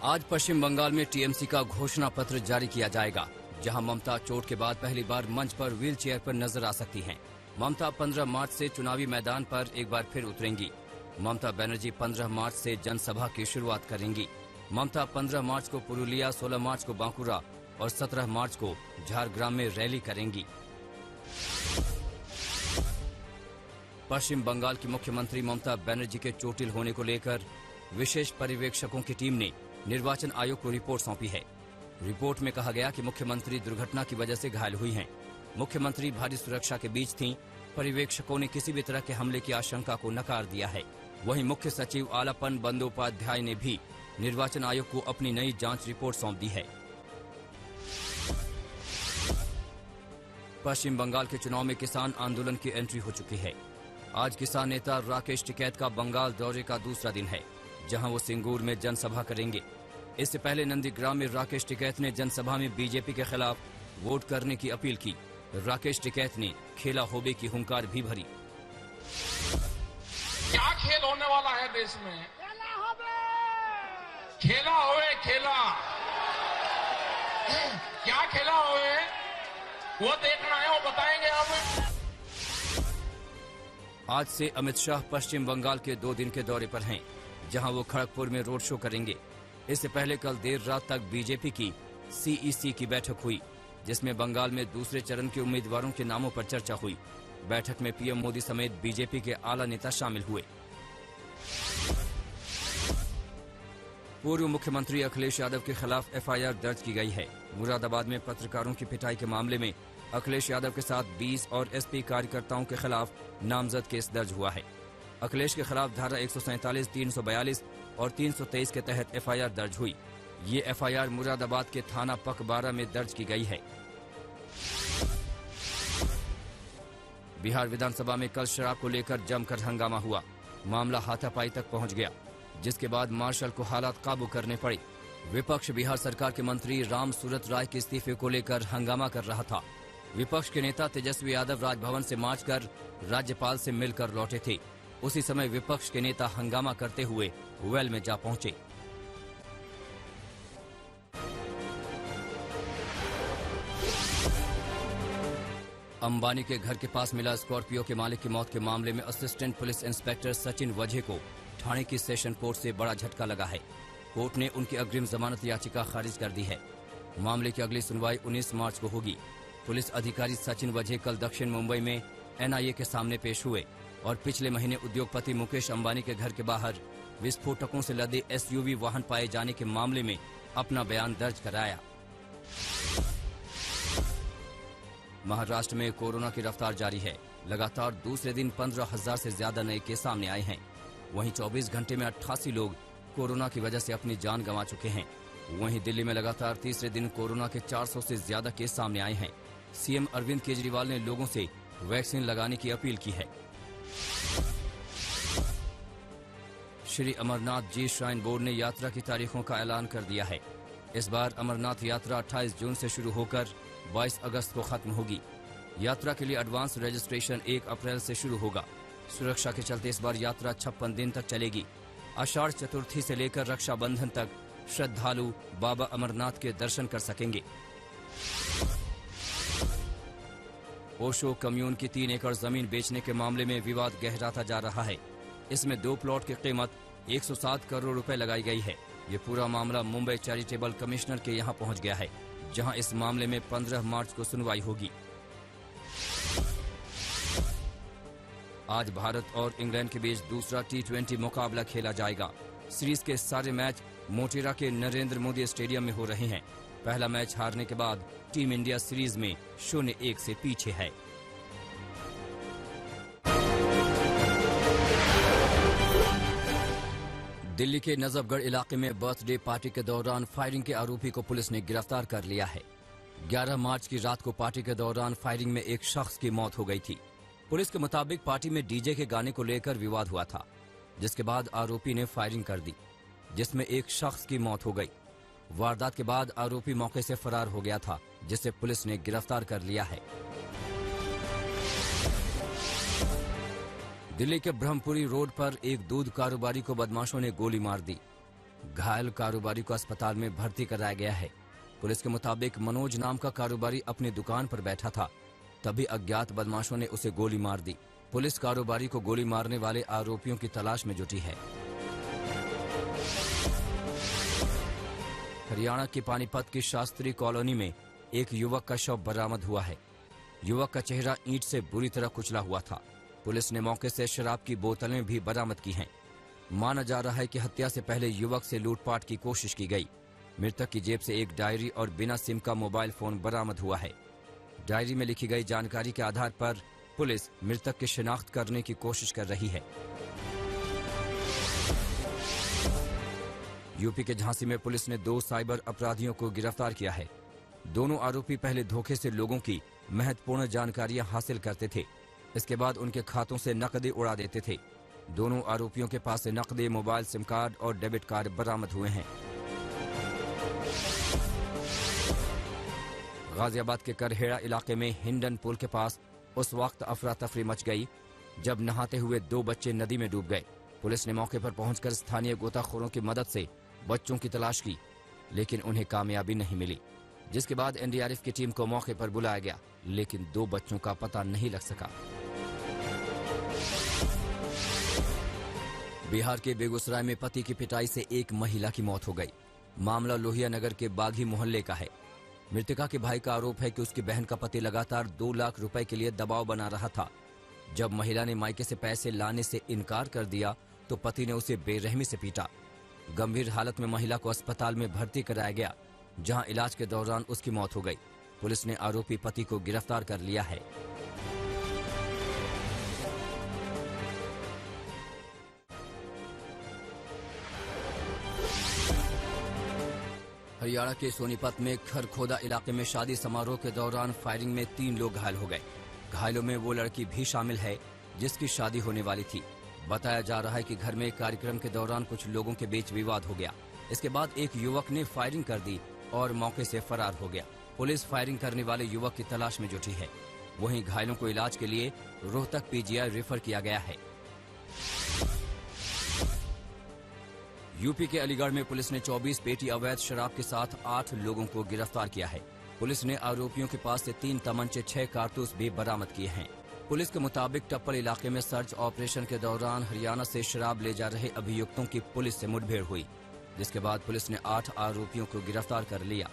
आज पश्चिम बंगाल में टीएमसी का घोषणा पत्र जारी किया जाएगा, जहां ममता चोट के बाद पहली बार मंच पर व्हील चेयर पर नजर आ सकती हैं। ममता 15 मार्च से चुनावी मैदान पर एक बार फिर उतरेंगी। ममता बनर्जी 15 मार्च से जनसभा की शुरुआत करेंगी। ममता 15 मार्च को पुरुलिया, 16 मार्च को बांकुरा और 17 मार्च को झारग्राम में रैली करेंगी। पश्चिम बंगाल की मुख्यमंत्री ममता बनर्जी के चोटिल होने को लेकर विशेष पर्यवेक्षकों की टीम ने निर्वाचन आयोग को रिपोर्ट सौंपी है। रिपोर्ट में कहा गया कि मुख्यमंत्री दुर्घटना की वजह से घायल हुई हैं। मुख्यमंत्री भारी सुरक्षा के बीच थीं। पर्यवेक्षकों ने किसी भी तरह के हमले की आशंका को नकार दिया है। वहीं मुख्य सचिव आलापन बंदोपाध्याय ने भी निर्वाचन आयोग को अपनी नई जांच रिपोर्ट सौंप दी है। पश्चिम बंगाल के चुनाव में किसान आंदोलन की एंट्री हो चुकी है। आज किसान नेता राकेश टिकैत का बंगाल दौरे का दूसरा दिन है, जहां वो सिंगूर में जनसभा करेंगे। इससे पहले नंदीग्राम में राकेश टिकैत ने जनसभा में बीजेपी के खिलाफ वोट करने की अपील की। राकेश टिकैत ने खेला होबे की हुंकार भी भरी। क्या खेल होने वाला है देश में? खेला होए खेला, क्या खेला होए वो देखना है, वो बताएंगे आप। आज से अमित शाह पश्चिम बंगाल के 2 दिन के दौरे पर हैं, जहां वो खड़गपुर में रोड शो करेंगे। इससे पहले कल देर रात तक बीजेपी की सीईसी की बैठक हुई, जिसमें बंगाल में दूसरे चरण के उम्मीदवारों के नामों पर चर्चा हुई। बैठक में पीएम मोदी समेत बीजेपी के आला नेता शामिल हुए। पूर्व मुख्यमंत्री अखिलेश यादव के खिलाफ एफआईआर दर्ज की गई है। मुरादाबाद में पत्रकारों की पिटाई के मामले में अखिलेश यादव के साथ 20 और एसपी कार्यकर्ताओं के खिलाफ नामजद केस दर्ज हुआ है। अखिलेश के खिलाफ धारा 147, 342 और 323 के तहत एफआईआर दर्ज हुई। ये एफआईआर मुरादाबाद के थाना पकबारा में दर्ज की गई है। बिहार विधानसभा में कल शराब को लेकर जमकर हंगामा हुआ। मामला हाथापाई तक पहुंच गया, जिसके बाद मार्शल को हालात काबू करने पड़े। विपक्ष बिहार सरकार के मंत्री राम सूरत राय के इस्तीफे को लेकर हंगामा कर रहा था। विपक्ष के नेता तेजस्वी यादव राजभवन से मार्च कर राज्यपाल से मिलकर लौटे थे। उसी समय विपक्ष के नेता हंगामा करते हुए वेल में जा पहुंचे। अंबानी के घर के पास मिला स्कॉर्पियो के मालिक की मौत के मामले में assistant police inspector Sachin Vaze को ठाणे की सेशन कोर्ट से बड़ा झटका लगा है। कोर्ट ने उनकी अग्रिम जमानत याचिका खारिज कर दी है। मामले की अगली सुनवाई 19 मार्च को होगी। पुलिस अधिकारी सचिन वझे कल दक्षिण मुंबई में एनआईए के सामने पेश हुए और पिछले महीने उद्योगपति मुकेश अंबानी के घर के बाहर विस्फोटकों से लदे एसयूवी वाहन पाए जाने के मामले में अपना बयान दर्ज कराया। महाराष्ट्र में कोरोना की रफ्तार जारी है। लगातार दूसरे दिन 15,000 से ज्यादा नए केस सामने आए हैं। वहीं 24 घंटे में 88 लोग कोरोना की वजह से अपनी जान गंवा चुके हैं। वहीं दिल्ली में लगातार तीसरे दिन कोरोना के 400 से ज्यादा केस सामने आए हैं। सीएम अरविंद केजरीवाल ने लोगों से वैक्सीन लगाने की अपील की है। श्री अमरनाथ जी श्राइन बोर्ड ने यात्रा की तारीखों का ऐलान कर दिया है। इस बार अमरनाथ यात्रा 28 जून से शुरू होकर 22 अगस्त को खत्म होगी। यात्रा के लिए एडवांस रजिस्ट्रेशन 1 अप्रैल से शुरू होगा। सुरक्षा के चलते इस बार यात्रा 56 दिन तक चलेगी। आषाढ़ चतुर्थी से लेकर रक्षाबंधन तक श्रद्धालु बाबा अमरनाथ के दर्शन कर सकेंगे। ओशो कम्यून की 3 एकड़ जमीन बेचने के मामले में विवाद गहराता जा रहा है। इसमें 2 प्लॉट की कीमत 107 करोड़ रुपए लगाई गई है। ये पूरा मामला मुंबई चैरिटेबल कमिश्नर के यहां पहुंच गया है, जहां इस मामले में 15 मार्च को सुनवाई होगी। आज भारत और इंग्लैंड के बीच दूसरा T20 मुकाबला खेला जाएगा। सीरीज के सारे मैच मोटेरा के नरेंद्र मोदी स्टेडियम में हो रहे हैं। पहला मैच हारने के बाद टीम इंडिया सीरीज में 0-1 से पीछे है। दिल्ली के नजफगढ़ इलाके में बर्थडे पार्टी के दौरान फायरिंग के आरोपी को पुलिस ने गिरफ्तार कर लिया है। 11 मार्च की रात को पार्टी के दौरान फायरिंग में एक शख्स की मौत हो गई थी। पुलिस के मुताबिक पार्टी में डीजे के गाने को लेकर विवाद हुआ था, जिसके बाद आरोपी ने फायरिंग कर दी, जिसमें एक शख्स की मौत हो गई। वारदात के बाद आरोपी मौके से फरार हो गया था, जिसे पुलिस ने गिरफ्तार कर लिया है। दिल्ली के ब्रह्मपुरी रोड पर एक दूध कारोबारी को बदमाशों ने गोली मार दी। घायल कारोबारी को अस्पताल में भर्ती कराया गया है। पुलिस के मुताबिक मनोज नाम का कारोबारी अपनी दुकान पर बैठा था, तभी अज्ञात बदमाशों ने उसे गोली मार दी। पुलिस कारोबारी को गोली मारने वाले आरोपियों की तलाश में जुटी है। हरियाणा के पानीपत की शास्त्री कॉलोनी में एक युवक का शव बरामद हुआ है। युवक का चेहरा ईंट से बुरी तरह कुचला हुआ था। पुलिस ने मौके से शराब की बोतलें भी बरामद की हैं। माना जा रहा है कि हत्या से पहले युवक से लूटपाट की कोशिश की गई। मृतक की जेब से एक डायरी और बिना सिम का मोबाइल फोन बरामद हुआ है। डायरी में लिखी गई जानकारी के आधार पर पुलिस मृतक की शिनाख्त करने की कोशिश कर रही है। यूपी के झांसी में पुलिस ने 2 साइबर अपराधियों को गिरफ्तार किया है। दोनों आरोपी पहले धोखे से लोगों की महत्वपूर्ण जानकारियां हासिल करते थे, इसके बाद उनके खातों से नकदी उड़ा देते थे। दोनों आरोपियों के पास से नकदी, मोबाइल, सिम कार्ड और डेबिट कार्ड बरामद हुए हैं। गाजियाबाद के करहेड़ा इलाके में हिंडन पुल के पास उस वक्त अफरा तफरी मच गई जब नहाते हुए 2 बच्चे नदी में डूब गए। पुलिस ने मौके पर पहुंचकर स्थानीय गोताखोरों की मदद से बच्चों की तलाश की, लेकिन उन्हें कामयाबी नहीं मिली, जिसके बाद एनडीआरएफ की टीम को मौके पर बुलाया गया, लेकिन 2 बच्चों का पता नहीं लग सका। बिहार के बेगूसराय में पति की पिटाई से एक महिला की मौत हो गई। मामला लोहिया नगर के बागी मोहल्ले का है। मृतका के भाई का आरोप है कि उसकी बहन का पति लगातार 2 लाख रुपए के लिए दबाव बना रहा था। जब महिला ने मायके से पैसे लाने से इनकार कर दिया तो पति ने उसे बेरहमी से पीटा। गंभीर हालत में महिला को अस्पताल में भर्ती कराया गया, जहां इलाज के दौरान उसकी मौत हो गई। पुलिस ने आरोपी पति को गिरफ्तार कर लिया है। हरियाणा के सोनीपत में खरखोदा इलाके में शादी समारोह के दौरान फायरिंग में 3 लोग घायल हो गए। घायलों में वो लड़की भी शामिल है जिसकी शादी होने वाली थी। बताया जा रहा है कि घर में कार्यक्रम के दौरान कुछ लोगों के बीच विवाद हो गया। इसके बाद एक युवक ने फायरिंग कर दी और मौके से फरार हो गया। पुलिस फायरिंग करने वाले युवक की तलाश में जुटी है। वहीं घायलों को इलाज के लिए रोहतक पीजीआई रेफर किया गया है। यूपी के अलीगढ़ में पुलिस ने 24 पेटी अवैध शराब के साथ 8 लोगों को गिरफ्तार किया है। पुलिस ने आरोपियों के पास से 3 तमंचे, 6 कारतूस भी बरामद किए हैं। पुलिस के मुताबिक टप्पल इलाके में सर्च ऑपरेशन के दौरान हरियाणा से शराब ले जा रहे अभियुक्तों की पुलिस से मुठभेड़ हुई, जिसके बाद पुलिस ने 8 आरोपियों को गिरफ्तार कर लिया।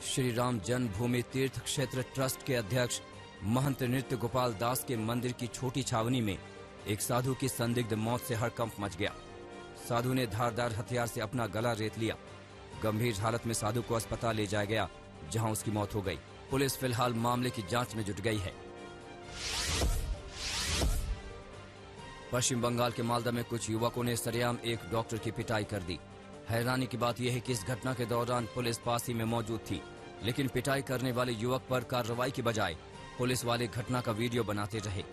श्री राम जन्मभूमि तीर्थ क्षेत्र ट्रस्ट के अध्यक्ष महंत नृत्य गोपाल दास के मंदिर की छोटी छावनी में एक साधु की संदिग्ध मौत से हड़कंप मच गया। साधु ने धारदार हथियार से अपना गला रेत लिया। गंभीर हालत में साधु को अस्पताल ले जाया गया, जहां उसकी मौत हो गई। पुलिस फिलहाल मामले की जांच में जुट गई है। पश्चिम बंगाल के मालदा में कुछ युवकों ने सरेआम एक डॉक्टर की पिटाई कर दी। हैरानी की बात यह है कि इस घटना के दौरान पुलिस पास ही में मौजूद थी, लेकिन पिटाई करने वाले युवक पर कार्रवाई की बजाय पुलिस वाले घटना का वीडियो बनाते रहे।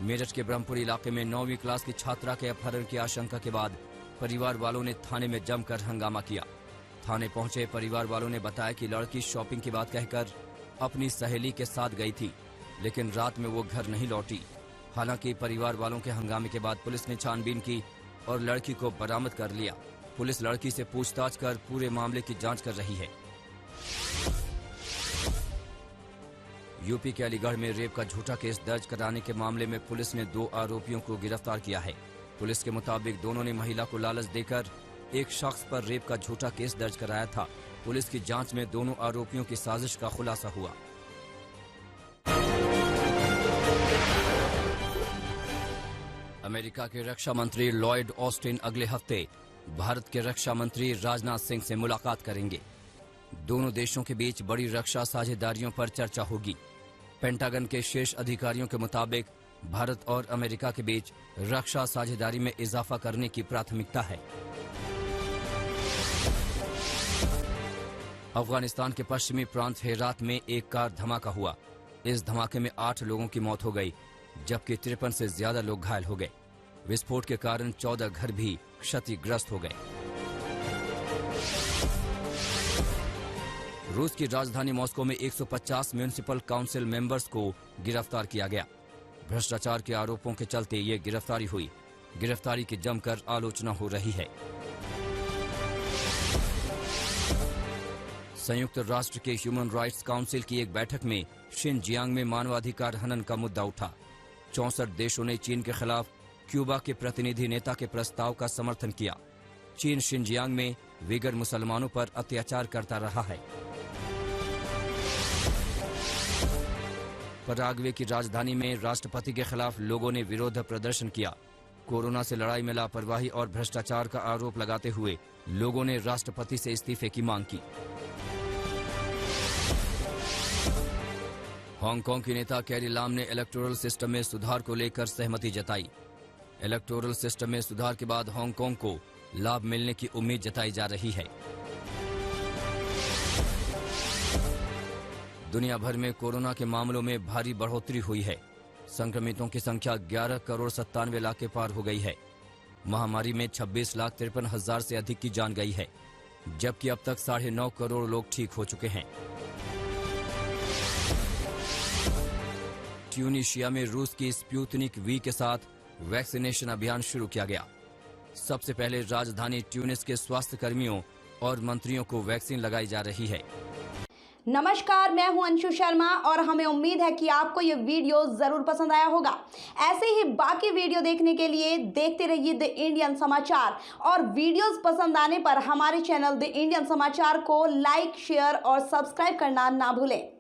मेरठ के ब्रह्मपुर इलाके में 9वीं क्लास की छात्रा के अपहरण की आशंका के बाद परिवार वालों ने थाने में जमकर हंगामा किया। थाने पहुंचे परिवार वालों ने बताया कि लड़की शॉपिंग की बात कहकर अपनी सहेली के साथ गई थी, लेकिन रात में वो घर नहीं लौटी। हालांकि परिवार वालों के हंगामे के बाद पुलिस ने छानबीन की और लड़की को बरामद कर लिया। पुलिस लड़की से पूछताछ कर पूरे मामले की जांच कर रही है। यूपी के अलीगढ़ में रेप का झूठा केस दर्ज कराने के मामले में पुलिस ने 2 आरोपियों को गिरफ्तार किया है। पुलिस के मुताबिक दोनों ने महिला को लालच देकर एक शख्स पर रेप का झूठा केस दर्ज कराया था। पुलिस की जांच में दोनों आरोपियों की साजिश का खुलासा हुआ। अमेरिका के रक्षा मंत्री लॉयड ऑस्टिन अगले हफ्ते भारत के रक्षा मंत्री राजनाथ सिंह से मुलाकात करेंगे। दोनों देशों के बीच बड़ी रक्षा साझेदारियों पर चर्चा होगी। पेंटागन के शीर्ष अधिकारियों के मुताबिक भारत और अमेरिका के बीच रक्षा साझेदारी में इजाफा करने की प्राथमिकता है। अफगानिस्तान के पश्चिमी प्रांत हेरात में एक कार धमाका हुआ। इस धमाके में 8 लोगों की मौत हो गई, जबकि 53 से ज्यादा लोग घायल हो गए। विस्फोट के कारण 14 घर भी क्षतिग्रस्त हो गए। रूस की राजधानी मॉस्को में 150 म्युनिसिपल काउंसिल मेंबर्स को गिरफ्तार किया गया। भ्रष्टाचार के आरोपों के चलते ये गिरफ्तारी हुई। गिरफ्तारी की जमकर आलोचना हो रही है। संयुक्त राष्ट्र के ह्यूमन राइट्स काउंसिल की एक बैठक में शिनजियांग में मानवाधिकार हनन का मुद्दा उठा। 64 देशों ने चीन के खिलाफ क्यूबा के प्रतिनिधि नेता के प्रस्ताव का समर्थन किया। चीन शिनजियांग में विगर मुसलमानों पर अत्याचार करता रहा है। पराग्वे की राजधानी में राष्ट्रपति के खिलाफ लोगों ने विरोध प्रदर्शन किया। कोरोना से लड़ाई में लापरवाही और भ्रष्टाचार का आरोप लगाते हुए लोगों ने राष्ट्रपति से इस्तीफे की मांग की। हांगकांग की नेता कैरी लाम ने इलेक्टोरल सिस्टम में सुधार को लेकर सहमति जताई। इलेक्टोरल सिस्टम में सुधार के बाद हांगकांग को लाभ मिलने की उम्मीद जताई जा रही है। दुनिया भर में कोरोना के मामलों में भारी बढ़ोतरी हुई है। संक्रमितों की संख्या 11,97,00,000 के पार हो गई है। महामारी में 26,53,000 से अधिक की जान गई है, जबकि अब तक 9.5 करोड़ लोग ठीक हो चुके हैं। ट्यूनीशिया में रूस की स्पुतनिक वी के साथ वैक्सीनेशन अभियान शुरू किया गया। सबसे पहले राजधानी ट्यूनिस के स्वास्थ्य कर्मियों और मंत्रियों को वैक्सीन लगाई जा रही है। नमस्कार, मैं हूं अंशु शर्मा और हमें उम्मीद है कि आपको ये वीडियो जरूर पसंद आया होगा। ऐसे ही बाकी वीडियो देखने के लिए देखते रहिए द इंडियन समाचार और वीडियोस पसंद आने पर हमारे चैनल द इंडियन समाचार को लाइक, शेयर और सब्सक्राइब करना ना भूलें।